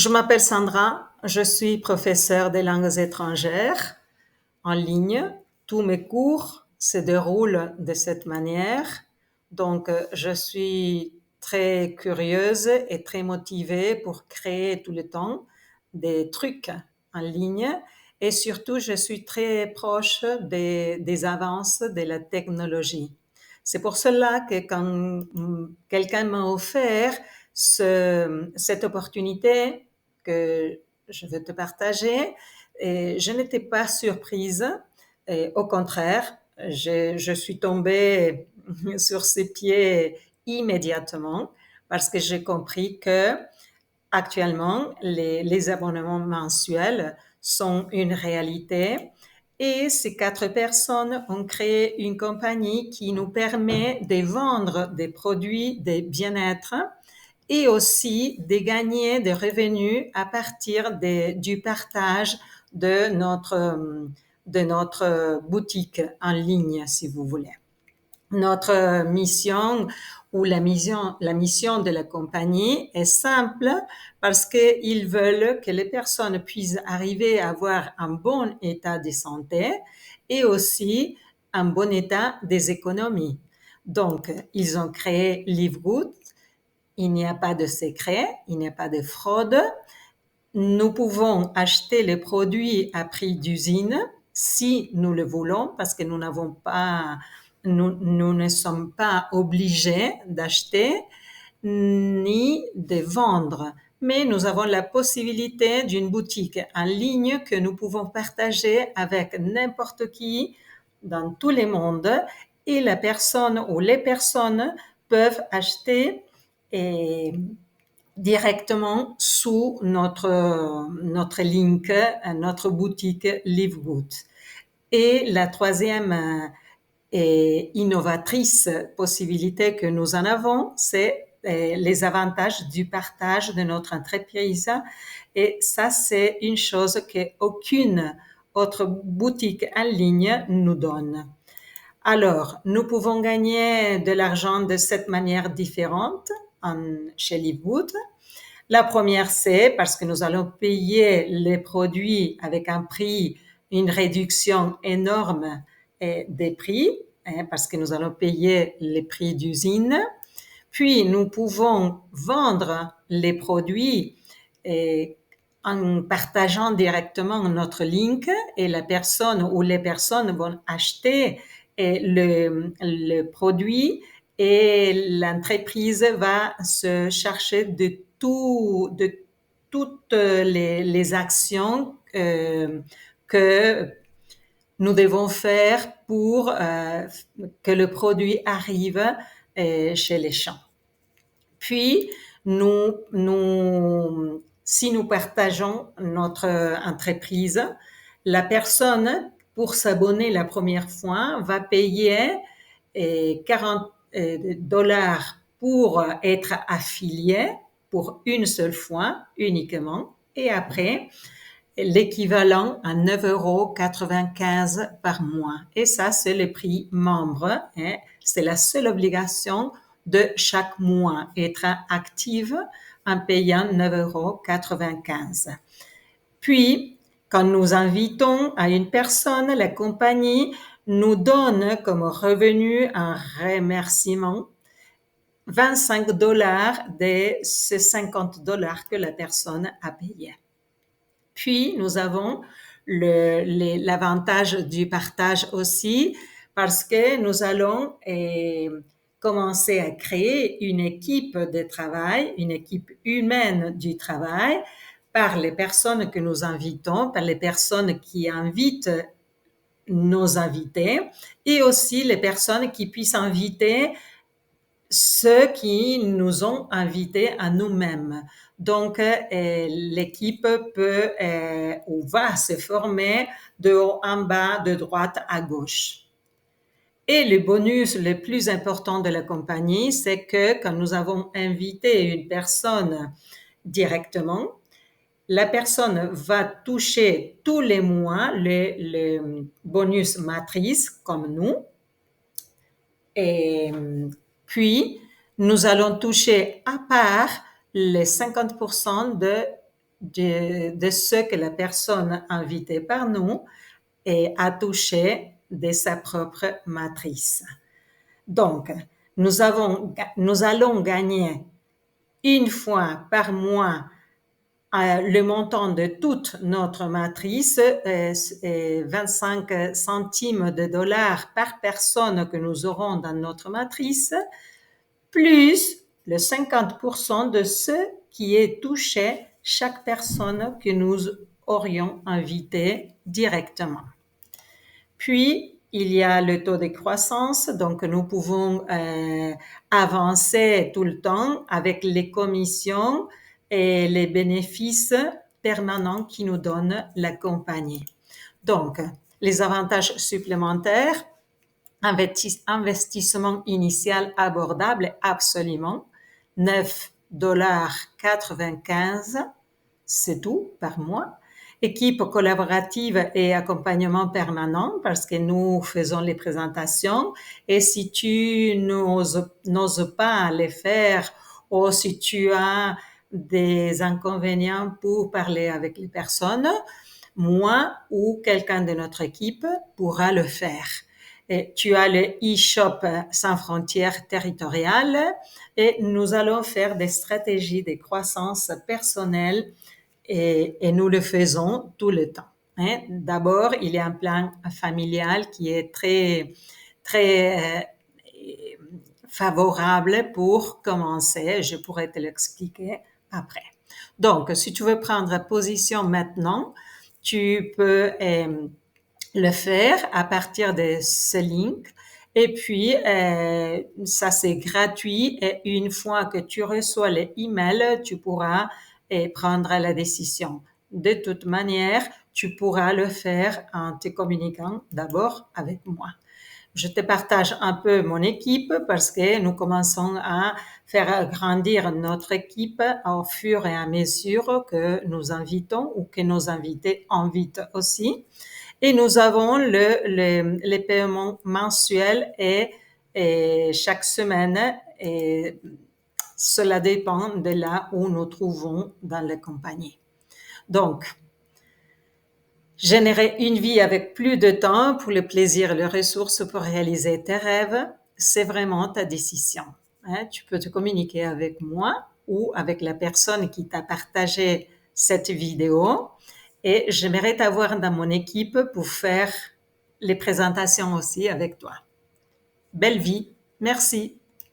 Je m'appelle Sandra, je suis professeure des langues étrangères en ligne. Tous mes cours se déroulent de cette manière. Donc, je suis très curieuse et très motivée pour créer tout le temps des trucs en ligne. Et surtout, je suis très proche des avances de la technologie. C'est pour cela que quand quelqu'un m'a offert cette opportunité que je veux te partager, et je n'étais pas surprise. Et au contraire, je suis tombée sur ses pieds immédiatement parce que j'ai compris que actuellement, les abonnements mensuels sont une réalité et ces 4 personnes ont créé une compagnie qui nous permet de vendre des produits de bien-être et aussi de gagner des revenus à partir du partage de notre boutique en ligne, si vous voulez. Notre mission ou la mission de la compagnie est simple parce qu'ils veulent que les personnes puissent arriver à avoir un bon état de santé et aussi un bon état des économies. Donc, ils ont créé LiveGood. Il n'y a pas de secret, il n'y a pas de fraude. Nous pouvons acheter les produits à prix d'usine si nous le voulons parce que nous ne sommes pas obligés d'acheter ni de vendre. Mais nous avons la possibilité d'une boutique en ligne que nous pouvons partager avec n'importe qui dans tous les mondes et la personne ou les personnes peuvent acheter et directement sous notre link, notre boutique LiveGood. Et la troisième et innovatrice possibilité que nous en avons, c'est les avantages du partage de notre entreprise. Et ça, c'est une chose qu'aucune autre boutique en ligne nous donne. Alors, nous pouvons gagner de l'argent de cette manière différente chez LiveGood. La première, c'est parce que nous allons payer les produits avec un prix, une réduction énorme des prix, parce que nous allons payer les prix d'usine. Puis, nous pouvons vendre les produits en partageant directement notre link et la personne ou les personnes vont acheter le produit et l'entreprise va se charger de toutes les actions que nous devons faire pour que le produit arrive chez les gens. Puis, si nous partageons notre entreprise, la personne, pour s'abonner la première fois, va payer 40 dollars pour être affilié pour une seule fois uniquement. Et après, l'équivalent à 9,95 € par mois. Et ça, c'est le prix membre. C'est la seule obligation de chaque mois, être active en payant 9,95 €. Puis, quand nous invitons à une personne, la compagnie nous donne comme revenu un remerciement 25 dollars de ces 50 dollars que la personne a payé. Puis, nous avons l'avantage du partage aussi parce que nous allons commencer à créer une équipe de travail, une équipe humaine du travail par les personnes que nous invitons, par les personnes qui invitent nos invités et aussi les personnes qui puissent inviter ceux qui nous ont invités à nous-mêmes. Donc, l'équipe peut ou va se former de haut en bas, de droite à gauche. Et le bonus le plus important de la compagnie, c'est que quand nous avons invité une personne directement, la personne va toucher tous les mois le bonus matrice comme nous. Et puis, nous allons toucher à part les 50% de de ce que la personne invitée par nous a touché de sa propre matrice. Donc, nous allons gagner une fois par mois le montant de toute notre matrice, 25 centimes de dollars par personne que nous aurons dans notre matrice, plus le 50% de ce qui est touché chaque personne que nous aurions invité directement. Puis, il y a le taux de croissance, donc nous pouvons avancer tout le temps avec les commissions et les bénéfices permanents qui nous donne la compagnie. Donc, les avantages supplémentaires, investissement initial abordable, absolument, 9,95 $, c'est tout par mois. Équipe collaborative et accompagnement permanent parce que nous faisons les présentations et si tu n'oses pas les faire ou si tu as des inconvénients pour parler avec les personnes, moi ou quelqu'un de notre équipe pourra le faire. Et tu as le e-shop sans frontières territoriales et nous allons faire des stratégies de croissance personnelle et nous le faisons tout le temps. D'abord, il y a un plan familial qui est très, très favorable pour commencer. Je pourrais te l'expliquer après. Donc, si tu veux prendre position maintenant, tu peux le faire à partir de ce link. Et puis, ça c'est gratuit et une fois que tu reçois les emails, tu pourras prendre la décision. De toute manière, tu pourras le faire en te communiquant d'abord avec moi. Je te partage un peu mon équipe parce que nous commençons à faire grandir notre équipe au fur et à mesure que nous invitons ou que nos invités invitent aussi. Et nous avons les paiements mensuels et chaque semaine et cela dépend de là où nous trouvons dans la compagnie. Donc, générer une vie avec plus de temps pour le plaisir et les ressources pour réaliser tes rêves, c'est vraiment ta décision. Tu peux te communiquer avec moi ou avec la personne qui t'a partagé cette vidéo et j'aimerais t'avoir dans mon équipe pour faire les présentations aussi avec toi. Belle vie. Merci.